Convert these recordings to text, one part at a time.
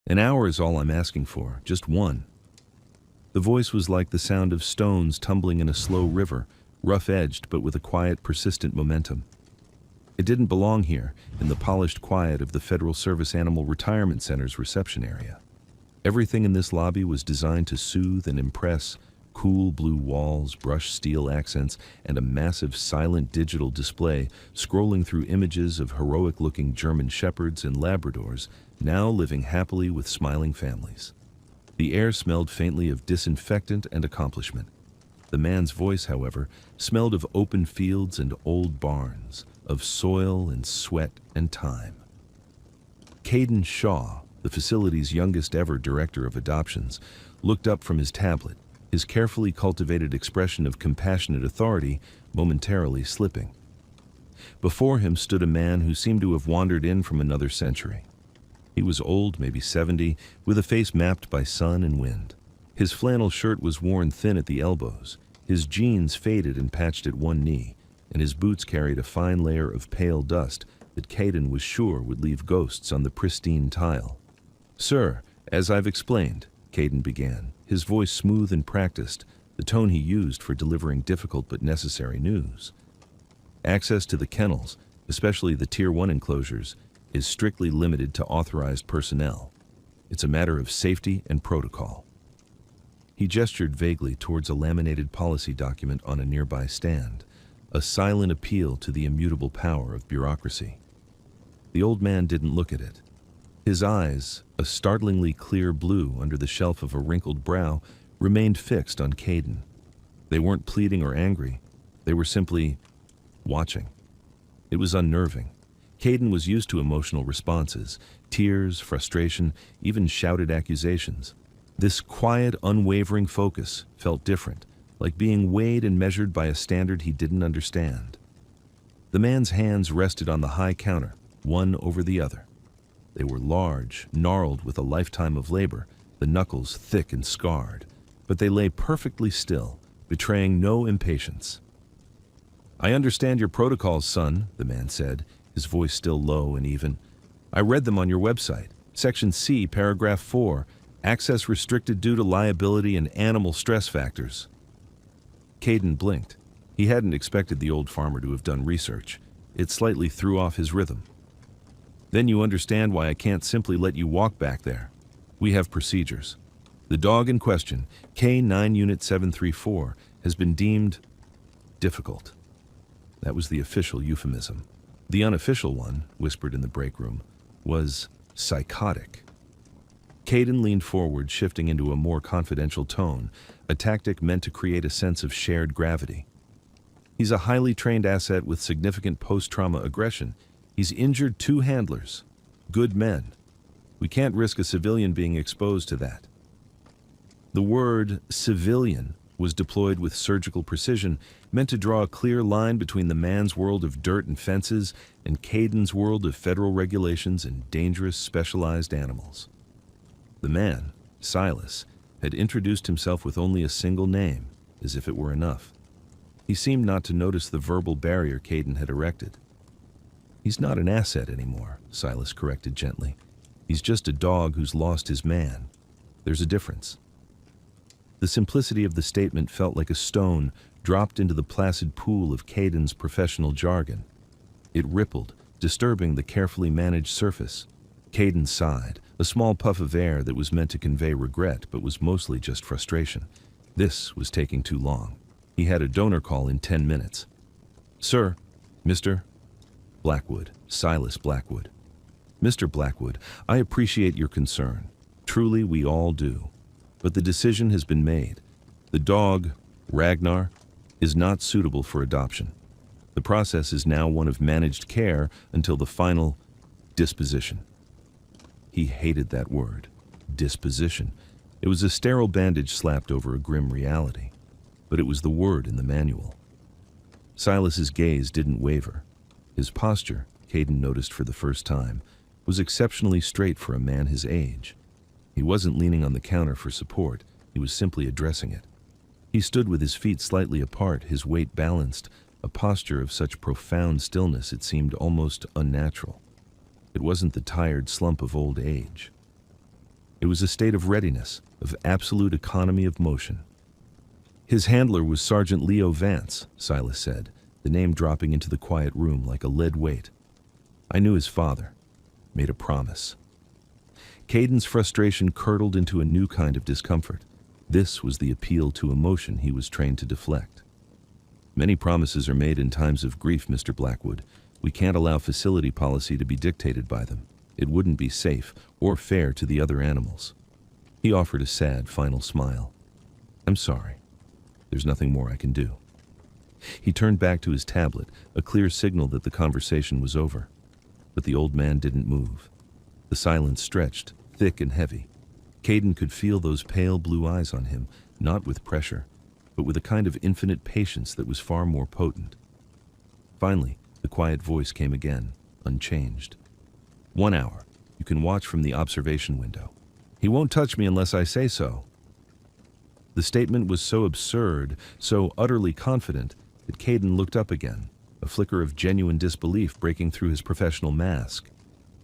An hour is all I'm asking for, just one. The voice was like the sound of stones tumbling in a slow river, rough-edged but with a quiet, persistent momentum. It didn't belong here, in the polished quiet of the Federal Service Animal Retirement Center's reception area. Everything in this lobby was designed to soothe and impress: cool blue walls, brushed steel accents, and a massive silent digital display scrolling through images of heroic-looking German shepherds and Labradors now living happily with smiling families. The air smelled faintly of disinfectant and accomplishment. The man's voice, however, smelled of open fields and old barns, of soil and sweat and time. Caden Shaw, the facility's youngest ever director of adoptions, looked up from his tablet, his carefully cultivated expression of compassionate authority momentarily slipping. Before him stood a man who seemed to have wandered in from another century. He was old, maybe 70, with a face mapped by sun and wind. His flannel shirt was worn thin at the elbows, his jeans faded and patched at one knee, and his boots carried a fine layer of pale dust that Caden was sure would leave ghosts on the pristine tile. "Sir, as I've explained," Caden began, his voice smooth and practiced, the tone he used for delivering difficult but necessary news. "Access to the kennels, especially the Tier 1 enclosures, is strictly limited to authorized personnel. It's a matter of safety and protocol." He gestured vaguely towards a laminated policy document on a nearby stand, a silent appeal to the immutable power of bureaucracy. The old man didn't look at it. His eyes, a startlingly clear blue under the shelf of a wrinkled brow, remained fixed on Caden. They weren't pleading or angry. They were simply watching. It was unnerving. Caden was used to emotional responses: tears, frustration, even shouted accusations. This quiet, unwavering focus felt different, like being weighed and measured by a standard he didn't understand. The man's hands rested on the high counter, one over the other. They were large, gnarled with a lifetime of labor, the knuckles thick and scarred, but they lay perfectly still, betraying no impatience. "I understand your protocols, son," the man said, his voice still low and even. "I read them on your website. Section C, paragraph 4, access restricted due to liability and animal stress factors." Caden blinked. He hadn't expected the old farmer to have done research. It slightly threw off his rhythm. "Then you understand why I can't simply let you walk back there. We have procedures. The dog in question, K9 Unit 734, has been deemed difficult." That was the official euphemism. The unofficial one, whispered in the break room, was psychotic. Caden leaned forward, shifting into a more confidential tone, a tactic meant to create a sense of shared gravity. "He's a highly trained asset with significant post-trauma aggression. He's injured 2 handlers. Good men. We can't risk a civilian being exposed to that." The word civilian was deployed with surgical precision, meant to draw a clear line between the man's world of dirt and fences and Caden's world of federal regulations and dangerous specialized animals. The man, Silas, had introduced himself with only a single name, as if it were enough. He seemed not to notice the verbal barrier Caden had erected. "He's not an asset anymore," Silas corrected gently. "He's just a dog who's lost his man. There's a difference." The simplicity of the statement felt like a stone dropped into the placid pool of Caden's professional jargon. It rippled, disturbing the carefully managed surface. Caden sighed, a small puff of air that was meant to convey regret but was mostly just frustration. This was taking too long. He had a donor call in 10 minutes. "Sir, Mr. Blackwood, Silas Blackwood. Mr. Blackwood, I appreciate your concern. Truly, we all do. But the decision has been made. The dog, Ragnar, is not suitable for adoption. The process is now one of managed care until the final disposition." He hated that word, disposition. It was a sterile bandage slapped over a grim reality. But it was the word in the manual. Silas's gaze didn't waver. His posture, Caden noticed for the first time, was exceptionally straight for a man his age. He wasn't leaning on the counter for support, he was simply addressing it. He stood with his feet slightly apart, his weight balanced, a posture of such profound stillness it seemed almost unnatural. It wasn't the tired slump of old age. It was a state of readiness, of absolute economy of motion. His handler was Sergeant Leo Vance, Silas said, the name dropping into the quiet room like a lead weight. I knew his father, made a promise. Caden's frustration curdled into a new kind of discomfort. This was the appeal to emotion he was trained to deflect. Many promises are made in times of grief, Mr. Blackwood. We can't allow facility policy to be dictated by them. It wouldn't be safe or fair to the other animals. He offered a sad, final smile. I'm sorry. There's nothing more I can do. He turned back to his tablet, a clear signal that the conversation was over. But the old man didn't move. The silence stretched, thick and heavy. Caden could feel those pale blue eyes on him, not with pressure, but with a kind of infinite patience that was far more potent. Finally, the quiet voice came again, unchanged. 1 hour. You can watch from the observation window. He won't touch me unless I say so. The statement was so absurd, so utterly confident, that Caden looked up again, a flicker of genuine disbelief breaking through his professional mask.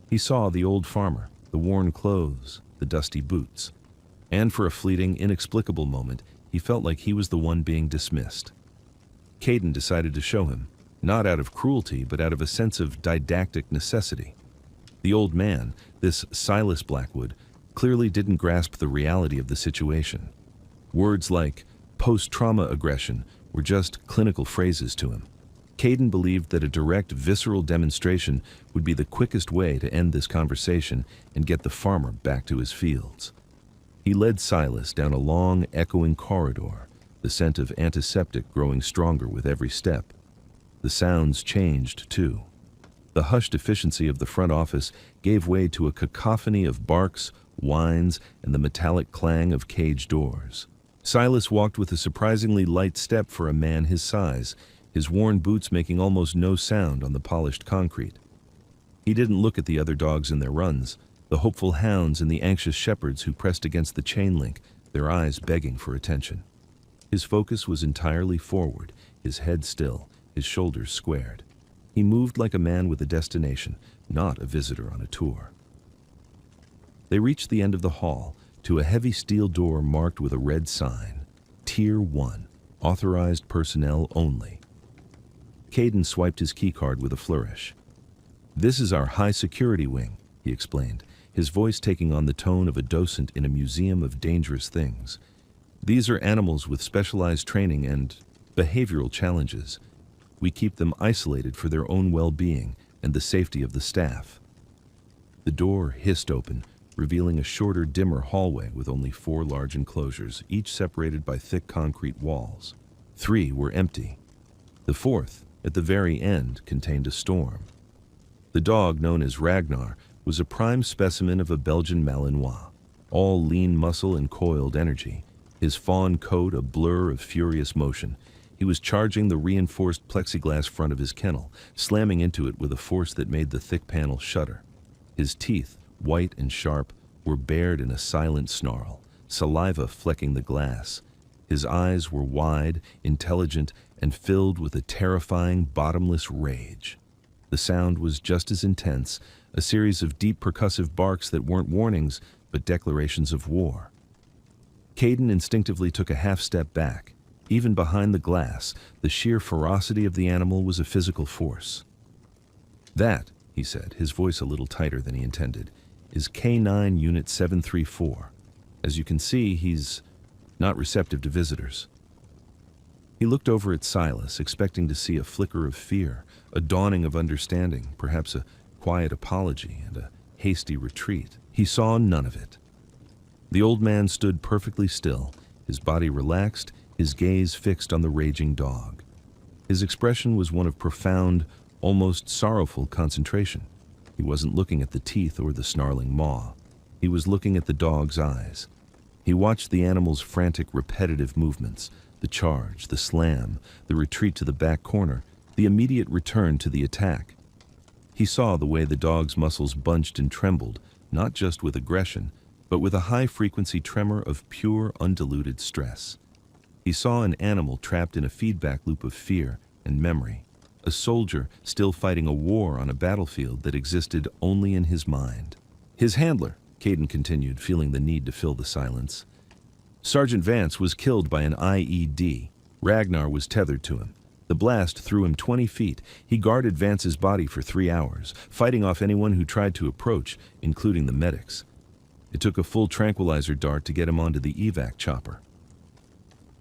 He saw the old farmer, the worn clothes, the dusty boots. And for a fleeting, inexplicable moment, he felt like he was the one being dismissed. Caden decided to show him, not out of cruelty, but out of a sense of didactic necessity. The old man, this Silas Blackwood, clearly didn't grasp the reality of the situation. Words like post-trauma aggression were just clinical phrases to him. Caden believed that a direct, visceral demonstration would be the quickest way to end this conversation and get the farmer back to his fields. He led Silas down a long, echoing corridor, the scent of antiseptic growing stronger with every step. The sounds changed, too. The hushed efficiency of the front office gave way to a cacophony of barks, whines, and the metallic clang of cage doors. Silas walked with a surprisingly light step for a man his size, his worn boots making almost no sound on the polished concrete. He didn't look at the other dogs in their runs, the hopeful hounds and the anxious shepherds who pressed against the chain link, their eyes begging for attention. His focus was entirely forward, his head still, his shoulders squared. He moved like a man with a destination, not a visitor on a tour. They reached the end of the hall, to a heavy steel door marked with a red sign, Tier 1, authorized personnel only. Caden swiped his keycard with a flourish. This is our high security wing, he explained, his voice taking on the tone of a docent in a museum of dangerous things. These are animals with specialized training and behavioral challenges. We keep them isolated for their own well-being and the safety of the staff. The door hissed open, revealing a shorter, dimmer hallway with only 4 large enclosures, each separated by thick concrete walls. 3 were empty. The 4th, at the very end, contained a storm. The dog, known as Ragnar, was a prime specimen of a Belgian Malinois, all lean muscle and coiled energy, his fawn coat a blur of furious motion. He was charging the reinforced plexiglass front of his kennel, slamming into it with a force that made the thick panel shudder. His teeth, white and sharp, were bared in a silent snarl, saliva flecking the glass. His eyes were wide, intelligent, and filled with a terrifying, bottomless rage. The sound was just as intense, a series of deep percussive barks that weren't warnings, but declarations of war. Caden instinctively took a half-step back. Even behind the glass, the sheer ferocity of the animal was a physical force. That, he said, his voice a little tighter than he intended, is K9 Unit 734. As you can see, he's not receptive to visitors. He looked over at Silas, expecting to see a flicker of fear, a dawning of understanding, perhaps a quiet apology and a hasty retreat. He saw none of it. The old man stood perfectly still, his body relaxed, his gaze fixed on the raging dog. His expression was one of profound, almost sorrowful concentration. He wasn't looking at the teeth or the snarling maw. He was looking at the dog's eyes. He watched the animal's frantic, repetitive movements, the charge, the slam, the retreat to the back corner, the immediate return to the attack. He saw the way the dog's muscles bunched and trembled, not just with aggression, but with a high-frequency tremor of pure, undiluted stress. He saw an animal trapped in a feedback loop of fear and memory, a soldier still fighting a war on a battlefield that existed only in his mind. His handler, Caden continued, feeling the need to fill the silence. Sergeant Vance was killed by an IED. Ragnar was tethered to him. The blast threw him 20 feet. He guarded Vance's body for 3 hours, fighting off anyone who tried to approach, including the medics. It took a full tranquilizer dart to get him onto the evac chopper.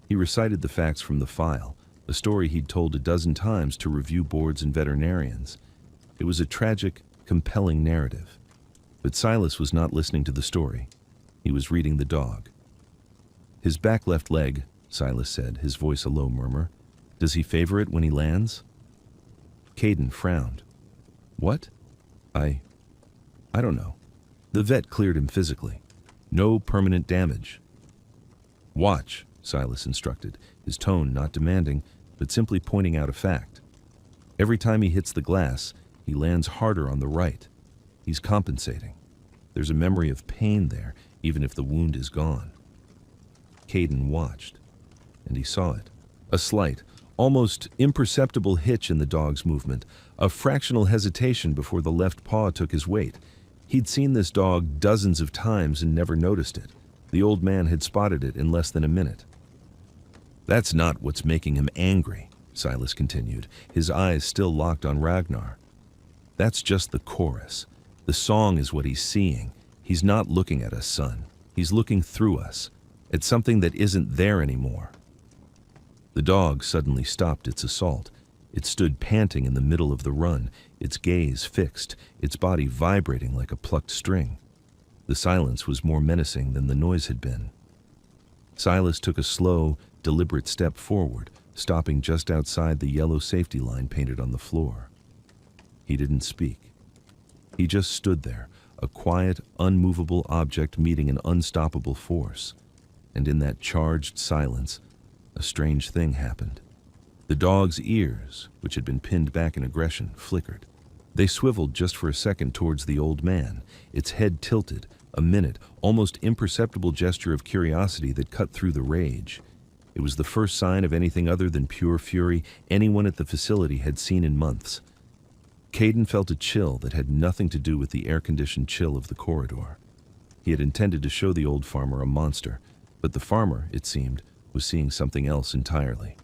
He recited the facts from the file, a story he'd told a dozen times to review boards and veterinarians. It was a tragic, compelling narrative. But Silas was not listening to the story. He was reading the dog. His back left leg, Silas said, his voice a low murmur. Does he favor it when he lands? Caden frowned. What? I don't know. The vet cleared him physically. No permanent damage. Watch, Silas instructed, his tone not demanding, but simply pointing out a fact. Every time he hits the glass, he lands harder on the right. He's compensating. There's a memory of pain there, even if the wound is gone. Caden watched, and he saw it. A slight, almost imperceptible hitch in the dog's movement, a fractional hesitation before the left paw took his weight. He'd seen this dog dozens of times and never noticed it. The old man had spotted it in less than a minute. That's not what's making him angry, Silas continued, his eyes still locked on Ragnar. That's just the chorus. The song is what he's seeing. He's not looking at us, son. He's looking through us, at something that isn't there anymore. The dog suddenly stopped its assault. It stood panting in the middle of the run, its gaze fixed, its body vibrating like a plucked string. The silence was more menacing than the noise had been. Silas took a slow, deliberate step forward, stopping just outside the yellow safety line painted on the floor. He didn't speak. He just stood there, a quiet, unmovable object meeting an unstoppable force. And in that charged silence, a strange thing happened. The dog's ears, which had been pinned back in aggression, flickered. They swiveled just for a second towards the old man, its head tilted, a minute, almost imperceptible gesture of curiosity that cut through the rage. It was the first sign of anything other than pure fury anyone at the facility had seen in months. Caden felt a chill that had nothing to do with the air-conditioned chill of the corridor. He had intended to show the old farmer a monster, but the farmer, it seemed, was seeing something else entirely.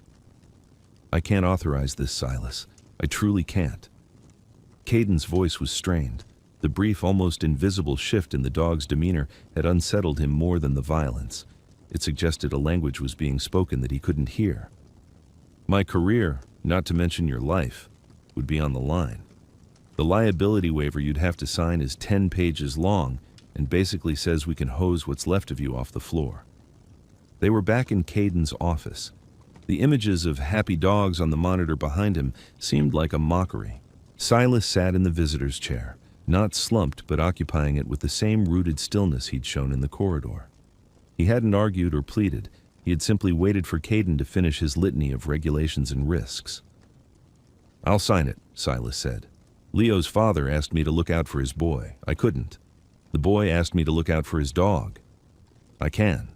I can't authorize this, Silas. I truly can't. Caden's voice was strained. The brief, almost invisible shift in the dog's demeanor had unsettled him more than the violence. It suggested a language was being spoken that he couldn't hear. My career, not to mention your life, would be on the line. The liability waiver you'd have to sign is 10 pages long and basically says we can hose what's left of you off the floor. They were back in Caden's office. The images of happy dogs on the monitor behind him seemed like a mockery. Silas sat in the visitor's chair, not slumped but occupying it with the same rooted stillness he'd shown in the corridor. He hadn't argued or pleaded. He had simply waited for Caden to finish his litany of regulations and risks. I'll sign it, Silas said. Leo's father asked me to look out for his boy. I couldn't. The boy asked me to look out for his dog. I can.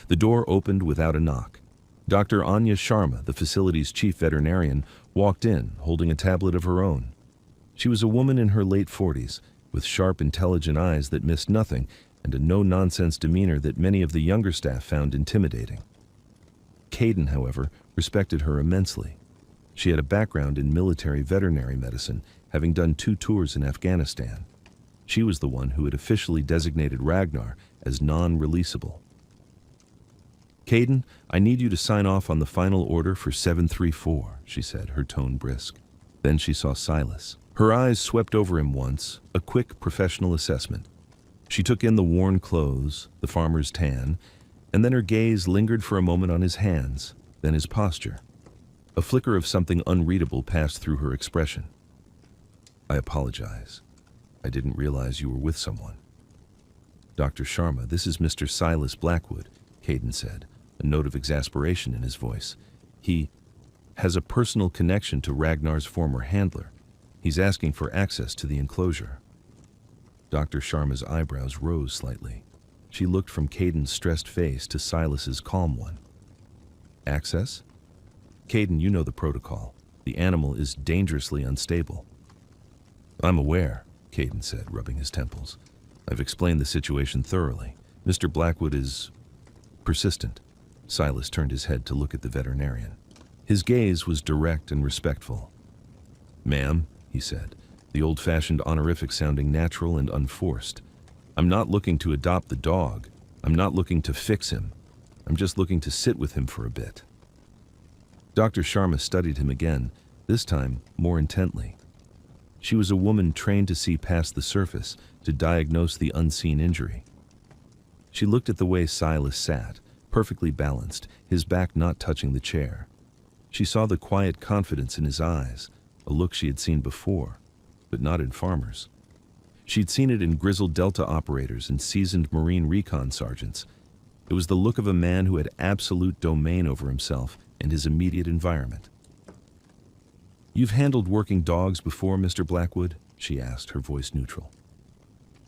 The door opened without a knock. Dr. Anya Sharma, the facility's chief veterinarian, walked in, holding a tablet of her own. She was a woman in her late 40s, with sharp, intelligent eyes that missed nothing and a no-nonsense demeanor that many of the younger staff found intimidating. Caden, however, respected her immensely. She had a background in military veterinary medicine, having done 2 tours in Afghanistan. She was the one who had officially designated Ragnar as non-releasable. Caden, I need you to sign off on the final order for 734, she said, her tone brisk. Then she saw Silas. Her eyes swept over him once, a quick professional assessment. She took in the worn clothes, the farmer's tan, and then her gaze lingered for a moment on his hands, then his posture. A flicker of something unreadable passed through her expression. I apologize. I didn't realize you were with someone. Dr. Sharma, this is Mr. Silas Blackwood, Caden said, a note of exasperation in his voice. He has a personal connection to Ragnar's former handler. He's asking for access to the enclosure. Dr. Sharma's eyebrows rose slightly. She looked from Caden's stressed face to Silas's calm one. Access? Caden, you know the protocol. The animal is dangerously unstable. I'm aware, Caden said, rubbing his temples. I've explained the situation thoroughly. Mr. Blackwood is persistent. Silas turned his head to look at the veterinarian. His gaze was direct and respectful. "Ma'am," he said, the old-fashioned honorific sounding natural and unforced, "I'm not looking to adopt the dog. I'm not looking to fix him. I'm just looking to sit with him for a bit." Dr. Sharma studied him again, this time more intently. She was a woman trained to see past the surface, to diagnose the unseen injury. She looked at the way Silas sat, perfectly balanced, his back not touching the chair. She saw the quiet confidence in his eyes, a look she had seen before, but not in farmers. She'd seen it in grizzled Delta operators and seasoned Marine recon sergeants. It was the look of a man who had absolute domain over himself and his immediate environment. "You've handled working dogs before, Mr. Blackwood?" she asked, her voice neutral.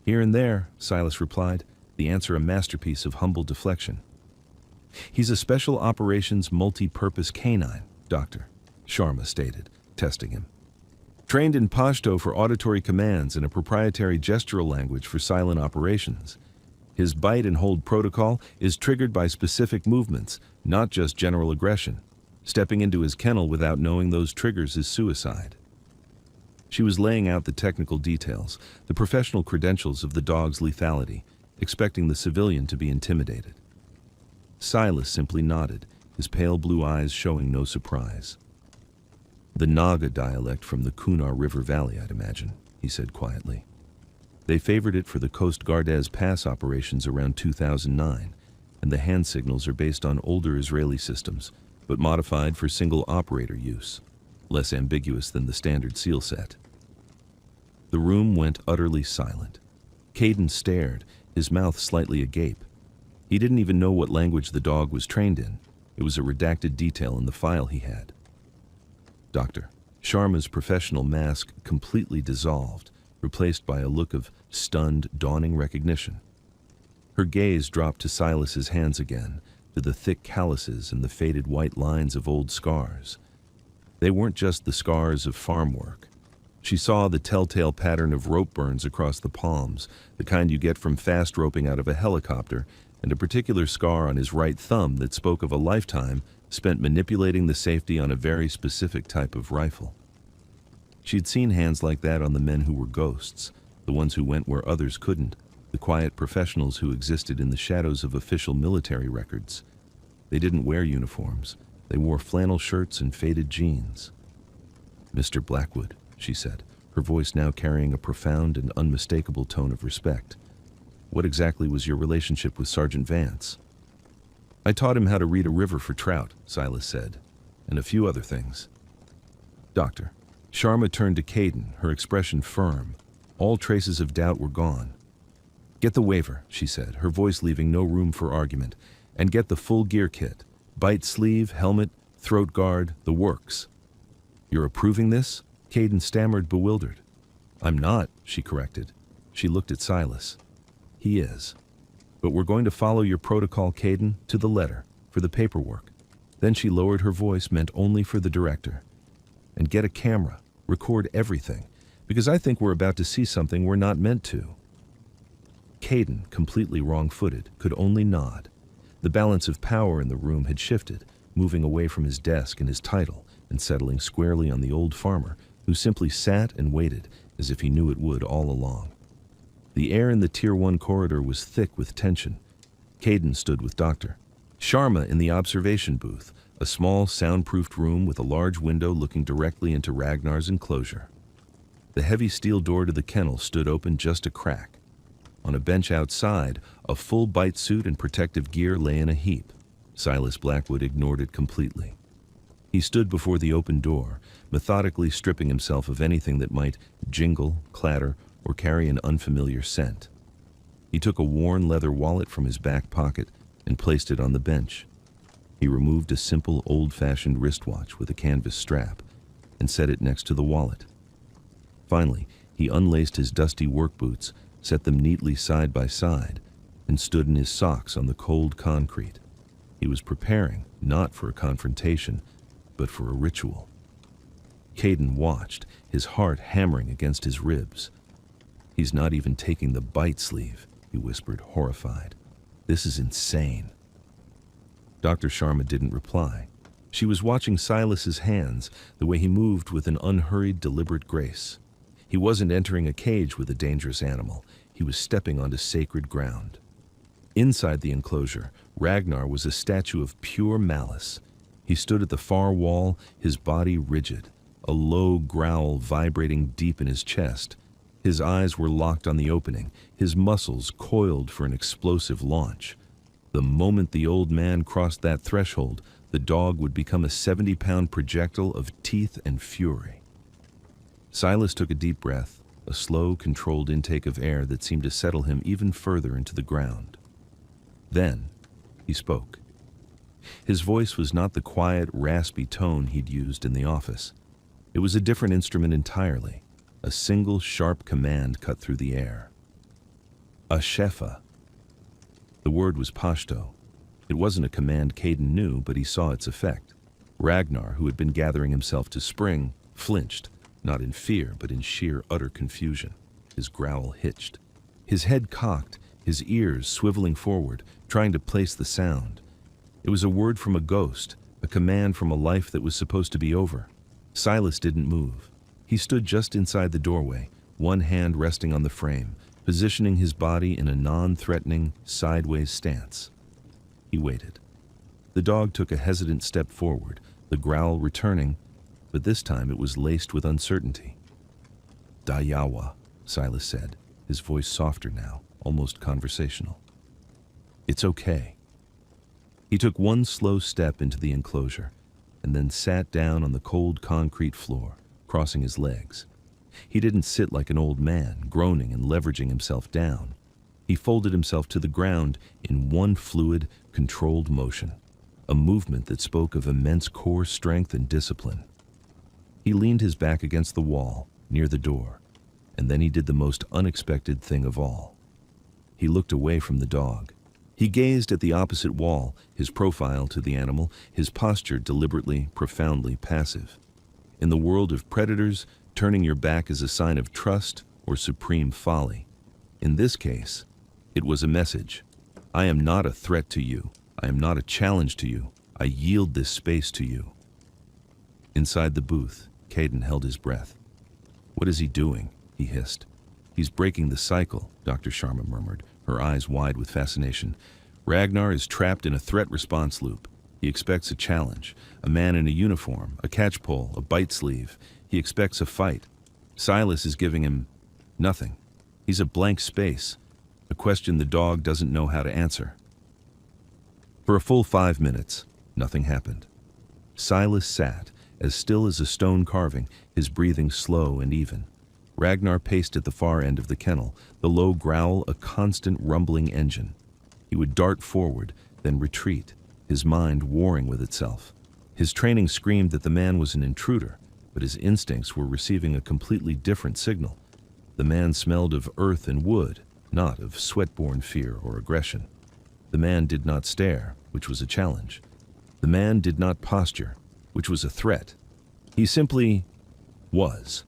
"Here and there," Silas replied, the answer a masterpiece of humble deflection. "He's a special operations multi-purpose canine, Dr. Sharma stated, testing him. Trained in Pashto for auditory commands and a proprietary gestural language for silent operations. His bite and hold protocol is triggered by specific movements, not just general aggression. Stepping into his kennel without knowing those triggers is suicide." She was laying out the technical details, the professional credentials of the dog's lethality, expecting the civilian to be intimidated. Silas simply nodded, his pale blue eyes showing no surprise. "The Naga dialect from the Kunar River Valley, I'd imagine," he said quietly. "They favored it for the Coast Guard's pass operations around 2009, and the hand signals are based on older Israeli systems, but modified for single operator use, less ambiguous than the standard seal set." The room went utterly silent. Caden stared, his mouth slightly agape. He didn't even know what language the dog was trained in. It was a redacted detail in the file he had. Dr. Sharma's professional mask completely dissolved, replaced by a look of stunned, dawning recognition. Her gaze dropped to Silas's hands again, to the thick calluses and the faded white lines of old scars. They weren't just the scars of farm work. She saw the telltale pattern of rope burns across the palms, the kind you get from fast roping out of a helicopter, and a particular scar on his right thumb that spoke of a lifetime spent manipulating the safety on a very specific type of rifle. She'd seen hands like that on the men who were ghosts, the ones who went where others couldn't, the quiet professionals who existed in the shadows of official military records. They didn't wear uniforms. They wore flannel shirts and faded jeans. "Mr. Blackwood," she said, her voice now carrying a profound and unmistakable tone of respect. "What exactly was your relationship with Sergeant Vance?" "I taught him how to read a river for trout," Silas said, "and a few other things." Dr. Sharma turned to Caden, her expression firm. All traces of doubt were gone. "Get the waiver," she said, her voice leaving no room for argument, "and get the full gear kit. Bite sleeve, helmet, throat guard, the works." "You're approving this?" Caden stammered, bewildered. "I'm not," she corrected. She looked at Silas. "He is. But we're going to follow your protocol, Caden, to the letter, for the paperwork." Then she lowered her voice, meant only for the director. "And get a camera, record everything, because I think we're about to see something we're not meant to." Caden, completely wrong-footed, could only nod. The balance of power in the room had shifted, moving away from his desk and his title and settling squarely on the old farmer, who simply sat and waited as if he knew it would all along. The air in the Tier 1 corridor was thick with tension. Caden stood with Dr. Sharma in the observation booth, a small, soundproofed room with a large window looking directly into Ragnar's enclosure. The heavy steel door to the kennel stood open just a crack. On a bench outside, a full bite suit and protective gear lay in a heap. Silas Blackwood ignored it completely. He stood before the open door, methodically stripping himself of anything that might jingle, clatter, or carry an unfamiliar scent. He took a worn leather wallet from his back pocket and placed it on the bench. He removed a simple, old-fashioned wristwatch with a canvas strap and set it next to the wallet. Finally, he unlaced his dusty work boots, set them neatly side by side, and stood in his socks on the cold concrete. He was preparing, not for a confrontation, but for a ritual. Caden watched, his heart hammering against his ribs. He's not even taking the bite sleeve, he whispered, horrified. This is insane. Dr. Sharma didn't reply. She was watching Silas's hands, the way he moved with an unhurried, deliberate grace. He wasn't entering a cage with a dangerous animal. He was stepping onto sacred ground. Inside the enclosure, Ragnar was a statue of pure malice. He stood at the far wall, his body rigid, a low growl vibrating deep in his chest. His eyes were locked on the opening, his muscles coiled for an explosive launch. The moment the old man crossed that threshold, the dog would become a 70-pound projectile of teeth and fury. Silas took a deep breath, a slow, controlled intake of air that seemed to settle him even further into the ground. Then, he spoke. His voice was not the quiet, raspy tone he'd used in the office. It was a different instrument entirely, a single, sharp command cut through the air. Ashefa. The word was Pashto. It wasn't a command Caden knew, but he saw its effect. Ragnar, who had been gathering himself to spring, flinched, not in fear, but in sheer, utter confusion. His growl hitched. His head cocked, his ears swiveling forward, trying to place the sound. It was a word from a ghost, a command from a life that was supposed to be over. Silas didn't move. He stood just inside the doorway, one hand resting on the frame, positioning his body in a non-threatening, sideways stance. He waited. The dog took a hesitant step forward, the growl returning, but this time it was laced with uncertainty. Dayawa, Silas said, his voice softer now, almost conversational. It's okay. He took one slow step into the enclosure, and then sat down on the cold concrete floor, crossing his legs. He didn't sit like an old man, groaning and leveraging himself down. He folded himself to the ground in one fluid, controlled motion, a movement that spoke of immense core strength and discipline. He leaned his back against the wall, near the door, and then he did the most unexpected thing of all. He looked away from the dog. He gazed at the opposite wall, his profile to the animal, his posture deliberately, profoundly passive. In the world of predators, turning your back is a sign of trust or supreme folly. In this case, it was a message. I am not a threat to you. I am not a challenge to you. I yield this space to you. Inside the booth, Caden held his breath. What is he doing? He hissed. He's breaking the cycle, Dr. Sharma murmured, her eyes wide with fascination. Ragnar is trapped in a threat response loop. He expects a challenge, a man in a uniform, a catchpole, a bite sleeve. He expects a fight. Silas is giving him nothing. He's a blank space, a question the dog doesn't know how to answer. For a full 5 minutes, nothing happened. Silas sat, as still as a stone carving, his breathing slow and even. Ragnar paced at the far end of the kennel, the low growl a constant rumbling engine. He would dart forward, then retreat, his mind warring with itself. His training screamed that the man was an intruder, but his instincts were receiving a completely different signal. The man smelled of earth and wood, not of sweat-borne fear or aggression. The man did not stare, which was a challenge. The man did not posture, which was a threat. He simply was.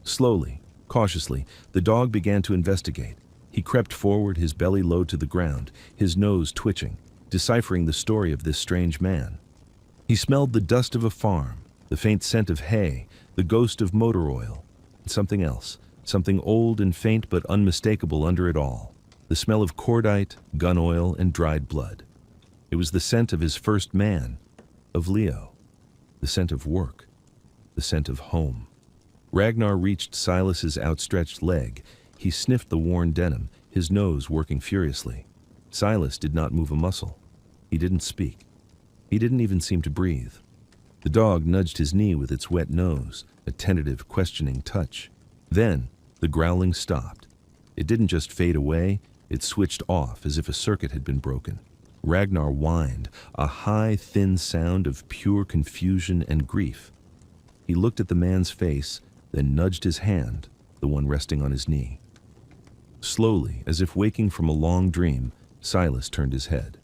Slowly, cautiously, the dog began to investigate. He crept forward, his belly low to the ground, his nose twitching, deciphering the story of this strange man. He smelled the dust of a farm, the faint scent of hay, the ghost of motor oil, and something else, something old and faint but unmistakable under it all, the smell of cordite, gun oil, and dried blood. It was the scent of his first man, of Leo, the scent of work, the scent of home. Ragnar reached Silas's outstretched leg. He sniffed the worn denim, his nose working furiously. Silas did not move a muscle. He didn't speak. He didn't even seem to breathe. The dog nudged his knee with its wet nose, a tentative, questioning touch. Then, the growling stopped. It didn't just fade away, it switched off as if a circuit had been broken. Ragnar whined, a high, thin sound of pure confusion and grief. He looked at the man's face, then nudged his hand, the one resting on his knee. Slowly, as if waking from a long dream, Silas turned his head.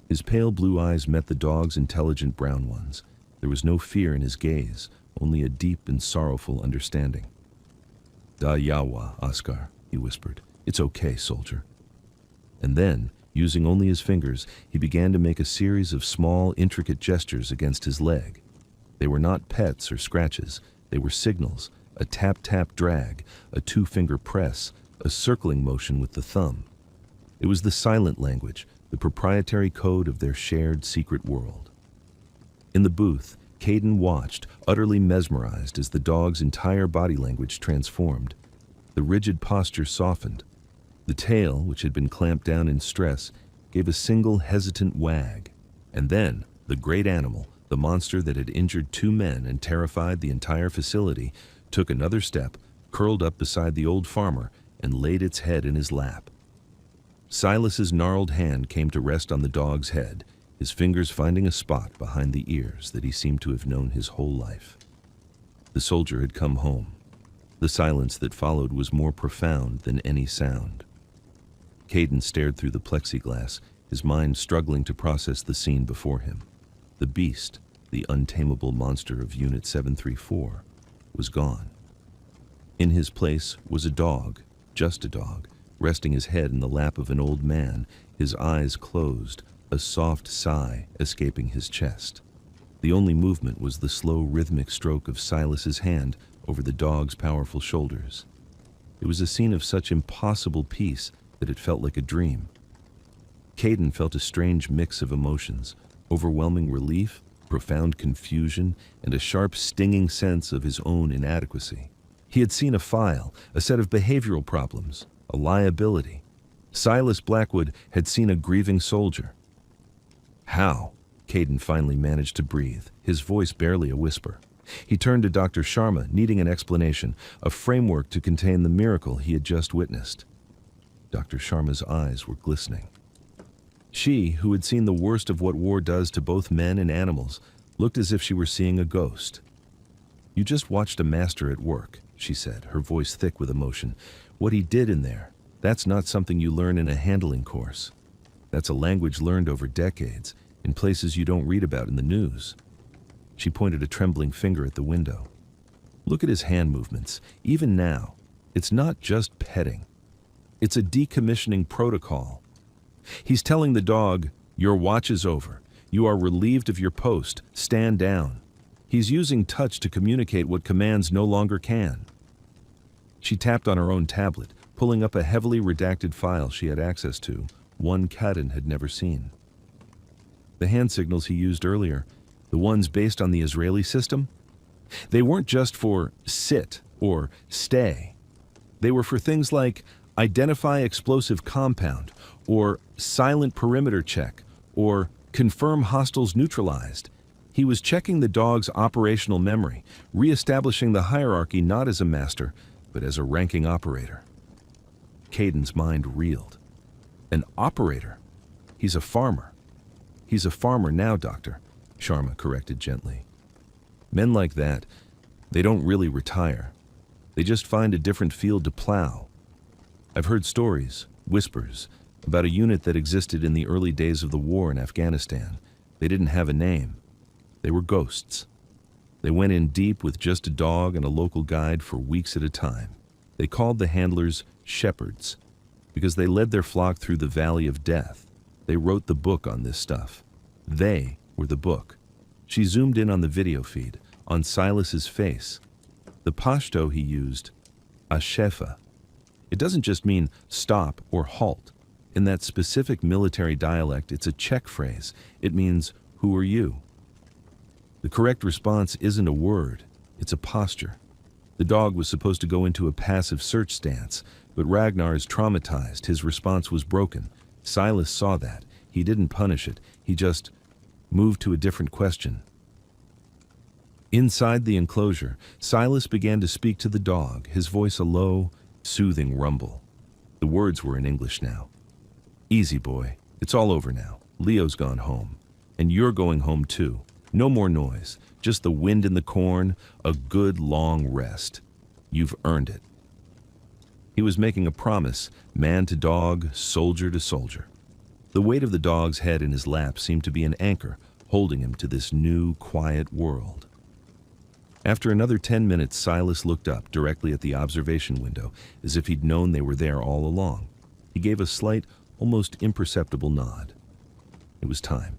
His pale blue eyes met the dog's intelligent brown ones. There was no fear in his gaze, only a deep and sorrowful understanding. Da Yawa, Oscar, he whispered. It's okay, soldier. And then, using only his fingers, he began to make a series of small, intricate gestures against his leg. They were not pets or scratches. They were signals, a tap-tap drag, a two-finger press, a circling motion with the thumb. It was the silent language, the proprietary code of their shared secret world. In the booth, Caden watched, utterly mesmerized, as the dog's entire body language transformed. The rigid posture softened. The tail, which had been clamped down in stress, gave a single hesitant wag. And then, the great animal, the monster that had injured 2 men and terrified the entire facility, took another step, curled up beside the old farmer, and laid its head in his lap. Silas's gnarled hand came to rest on the dog's head, his fingers finding a spot behind the ears that he seemed to have known his whole life. The soldier had come home. The silence that followed was more profound than any sound. Caden stared through the plexiglass, his mind struggling to process the scene before him. The beast, the untamable monster of Unit 734, was gone. In his place was a dog, just a dog, resting his head in the lap of an old man, his eyes closed, a soft sigh escaping his chest. The only movement was the slow rhythmic stroke of Silas's hand over the dog's powerful shoulders. It was a scene of such impossible peace that it felt like a dream. Caden felt a strange mix of emotions, overwhelming relief, profound confusion, and a sharp, stinging sense of his own inadequacy. He had seen a file, a set of behavioral problems, a liability. Silas Blackwood had seen a grieving soldier. How? Caden finally managed to breathe, his voice barely a whisper. He turned to Dr. Sharma, needing an explanation, a framework to contain the miracle he had just witnessed. Dr. Sharma's eyes were glistening. She, who had seen the worst of what war does to both men and animals, looked as if she were seeing a ghost. "You just watched a master at work," she said, her voice thick with emotion. "What he did in there, that's not something you learn in a handling course. That's a language learned over decades, in places you don't read about in the news." She pointed a trembling finger at the window. "Look at his hand movements. Even now, it's not just petting. It's a decommissioning protocol. He's telling the dog, 'Your watch is over. You are relieved of your post. Stand down.' He's using touch to communicate what commands no longer can." She tapped on her own tablet, pulling up a heavily redacted file she had access to, one Caden had never seen. The hand signals he used earlier, the ones based on the Israeli system, they weren't just for sit or stay. They were for things like identify explosive compound, or silent perimeter check, or confirm hostiles neutralized. He was checking the dog's operational memory, reestablishing the hierarchy not as a master, but as a ranking operator. Caden's mind reeled. An operator? He's a farmer. He's a farmer now, Doctor, Sharma corrected gently. Men like that, they don't really retire. They just find a different field to plow. I've heard stories, whispers, about a unit that existed in the early days of the war in Afghanistan. They didn't have a name. They were ghosts. They went in deep with just a dog and a local guide for weeks at a time. They called the handlers shepherds because they led their flock through the valley of death. They wrote the book on this stuff. They were the book. She zoomed in on the video feed, on Silas's face. The Pashto he used, Ashefa. It doesn't just mean stop or halt. In that specific military dialect, it's a check phrase. It means, who are you? The correct response isn't a word, it's a posture. The dog was supposed to go into a passive search stance, but Ragnar is traumatized. His response was broken. Silas saw that. He didn't punish it. He just moved to a different question. Inside the enclosure, Silas began to speak to the dog, his voice a low, soothing rumble. The words were in English now. "Easy, boy. It's all over now. Leo's gone home. And you're going home too. No more noise. Just the wind in the corn, a good long rest. You've earned it." He was making a promise, man to dog, soldier to soldier. The weight of the dog's head in his lap seemed to be an anchor, holding him to this new, quiet world. After another 10 minutes, Silas looked up directly at the observation window, as if he'd known they were there all along. He gave a slight, almost imperceptible nod. It was time.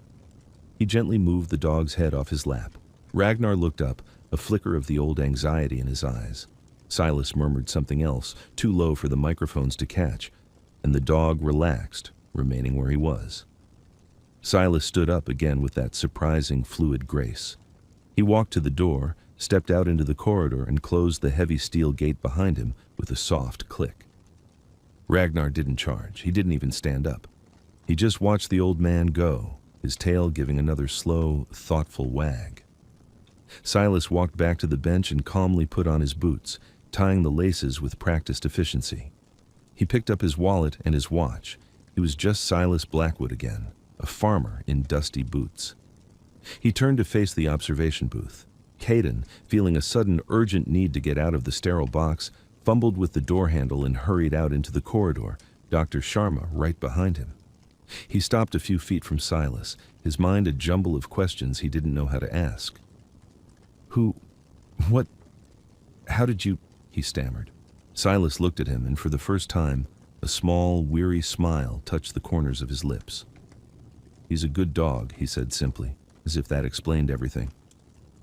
He gently moved the dog's head off his lap. Ragnar looked up, a flicker of the old anxiety in his eyes. Silas murmured something else, too low for the microphones to catch, and the dog relaxed, remaining where he was. Silas stood up again with that surprising, fluid grace. He walked to the door, stepped out into the corridor, and closed the heavy steel gate behind him with a soft click. Ragnar didn't charge. He didn't even stand up. He just watched the old man go, his tail giving another slow, thoughtful wag. Silas walked back to the bench and calmly put on his boots, tying the laces with practiced efficiency. He picked up his wallet and his watch. He was just Silas Blackwood again, a farmer in dusty boots. He turned to face the observation booth. Caden, feeling a sudden urgent need to get out of the sterile box, fumbled with the door handle and hurried out into the corridor, Dr. Sharma right behind him. He stopped a few feet from Silas, his mind a jumble of questions he didn't know how to ask. How did you, he stammered. Silas looked at him, and for the first time, a small, weary smile touched the corners of his lips. He's a good dog, he said simply, as if that explained everything.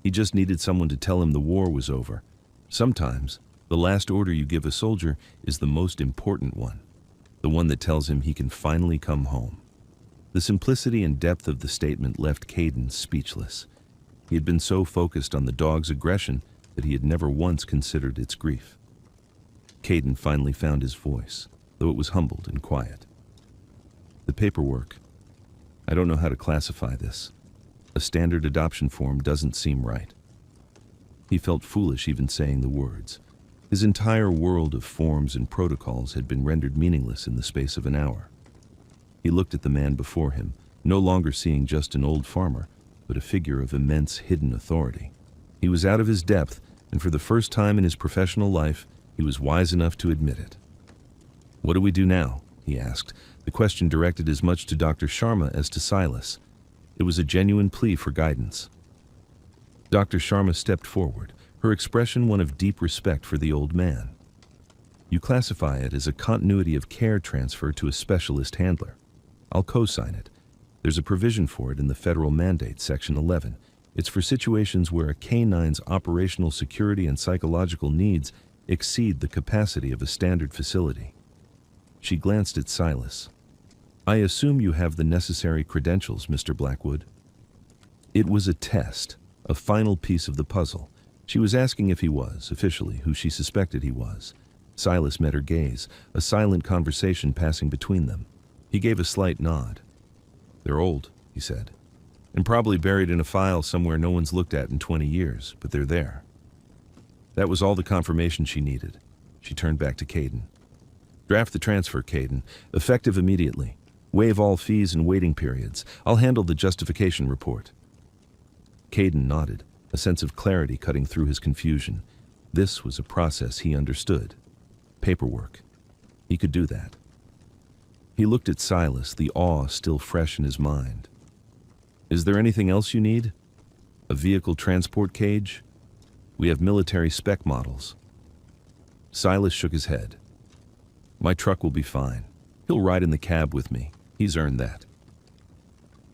He just needed someone to tell him the war was over. Sometimes, the last order you give a soldier is the most important one, the one that tells him he can finally come home. The simplicity and depth of the statement left Caden speechless. He had been so focused on the dog's aggression that he had never once considered its grief. Caden finally found his voice, though it was humbled and quiet. The paperwork. I don't know how to classify this. A standard adoption form doesn't seem right. He felt foolish even saying the words. His entire world of forms and protocols had been rendered meaningless in the space of an hour. He looked at the man before him, no longer seeing just an old farmer, but a figure of immense hidden authority. He was out of his depth, and for the first time in his professional life, he was wise enough to admit it. "What do we do now?" he asked, the question directed as much to Dr. Sharma as to Silas. It was a genuine plea for guidance. Dr. Sharma stepped forward, her expression one of deep respect for the old man. "You classify it as a continuity of care transfer to a specialist handler. I'll co-sign it. There's a provision for it in the federal mandate, Section 11. It's for situations where a canine's operational security and psychological needs exceed the capacity of a standard facility." She glanced at Silas. "I assume you have the necessary credentials, Mr. Blackwood." It was a test, a final piece of the puzzle. She was asking if he was, officially, who she suspected he was. Silas met her gaze, a silent conversation passing between them. He gave a slight nod. "They're old," he said, "and probably buried in a file somewhere no one's looked at in 20 years, but they're there." That was all the confirmation she needed. She turned back to Caden. "Draft the transfer, Caden, effective immediately. Waive all fees and waiting periods. I'll handle the justification report." Caden nodded, a sense of clarity cutting through his confusion. This was a process he understood. Paperwork. He could do that. He looked at Silas, the awe still fresh in his mind. "Is there anything else you need? A vehicle transport cage? We have military spec models." Silas shook his head. "My truck will be fine. He'll ride in the cab with me. He's earned that."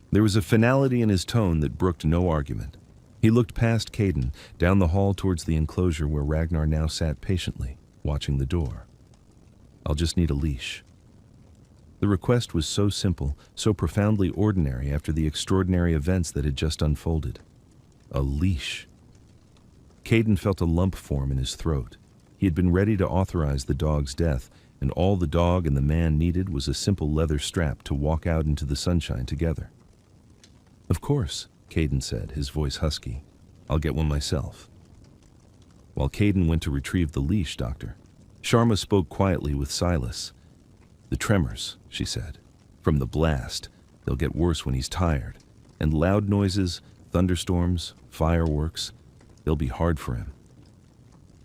There was a finality in his tone that brooked no argument. He looked past Caden, down the hall towards the enclosure where Ragnar now sat patiently, watching the door. "I'll just need a leash." The request was so simple, so profoundly ordinary after the extraordinary events that had just unfolded. A leash. Caden felt a lump form in his throat. He had been ready to authorize the dog's death, and all the dog and the man needed was a simple leather strap to walk out into the sunshine together. "Of course," Caden said, his voice husky. "I'll get one myself." While Caden went to retrieve the leash, Doctor Sharma spoke quietly with Silas. "The tremors," she said. "From the blast. They'll get worse when he's tired. And loud noises, thunderstorms, fireworks. They'll be hard for him."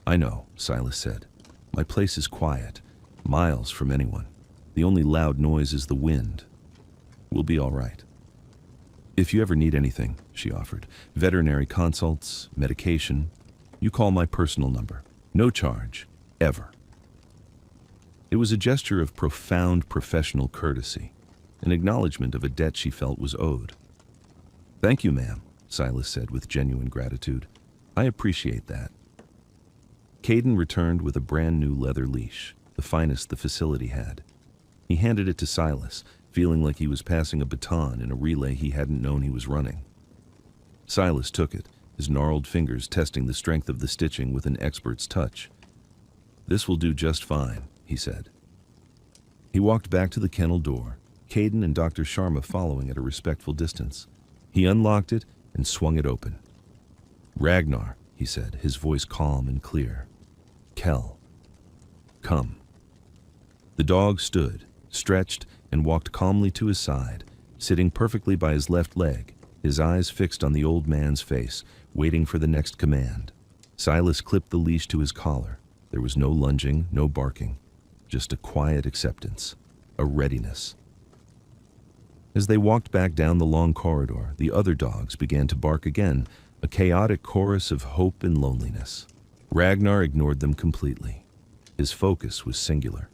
"I know," Silas said. "My place is quiet, miles from anyone. The only loud noise is the wind. We'll be all right." "If you ever need anything," she offered, "veterinary consults, medication, You call my personal number. No charge. Ever. It was a gesture of profound professional courtesy, an acknowledgement of a debt she felt was owed. Thank you, ma'am, Silas said with genuine gratitude. I appreciate that. Caden returned with a brand new leather leash, the finest the facility had. He handed it to Silas, feeling like he was passing a baton in a relay he hadn't known he was running. Silas took it, his gnarled fingers testing the strength of the stitching with an expert's touch. This will do just fine, he said. He walked back to the kennel door, Caden and Dr. Sharma following at a respectful distance. He unlocked it and swung it open. Ragnar, he said, his voice calm and clear. Kel, come. The dog stood, stretched, and walked calmly to his side, sitting perfectly by his left leg, his eyes fixed on the old man's face, waiting for the next command. Silas clipped the leash to his collar. There was no lunging, no barking, just a quiet acceptance, a readiness. As they walked back down the long corridor, the other dogs began to bark again, a chaotic chorus of hope and loneliness. Ragnar ignored them completely. His focus was singular.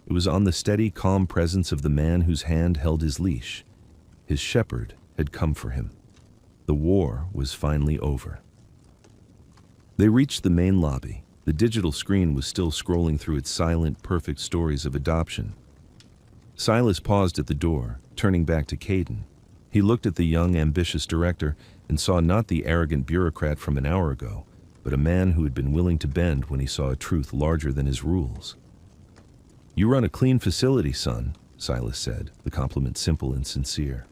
It was on the steady, calm presence of the man whose hand held his leash. His shepherd had come for him. The war was finally over. They reached the main lobby. The digital screen was still scrolling through its silent, perfect stories of adoption. Silas paused at the door, turning back to Caden. He looked at the young, ambitious director and saw not the arrogant bureaucrat from an hour ago, but a man who had been willing to bend when he saw a truth larger than his rules. You run a clean facility, son, Silas said, the compliment simple and sincere.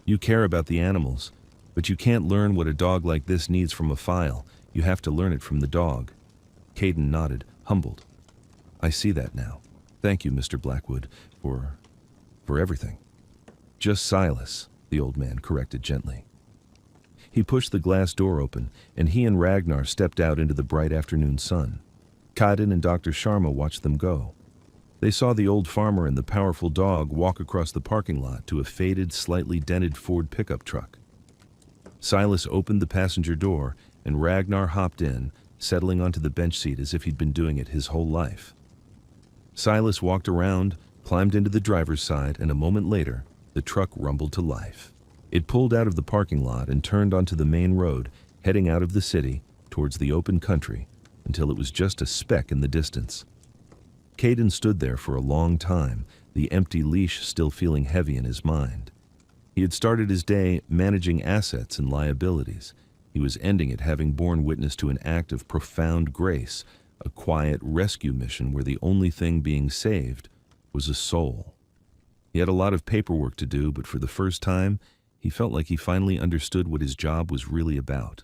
You care about the animals, but you can't learn what a dog like this needs from a file. You have to learn it from the dog. Caden nodded, humbled. I see that now. Thank you, Mr. Blackwood, for everything. Just Silas, the old man corrected gently. He pushed the glass door open, and he and Ragnar stepped out into the bright afternoon sun. Caden and Dr. Sharma watched them go. They saw the old farmer and the powerful dog walk across the parking lot to a faded, slightly dented Ford pickup truck. Silas opened the passenger door, and Ragnar hopped in, settling onto the bench seat as if he'd been doing it his whole life. Silas walked around, climbed into the driver's side, and a moment later, the truck rumbled to life. It pulled out of the parking lot and turned onto the main road, heading out of the city towards the open country until it was just a speck in the distance. Caden stood there for a long time, the empty leash still feeling heavy in his mind. He had started his day managing assets and liabilities. He was ending it having borne witness to an act of profound grace, a quiet rescue mission where the only thing being saved was a soul. He had a lot of paperwork to do, but for the first time, he felt like he finally understood what his job was really about.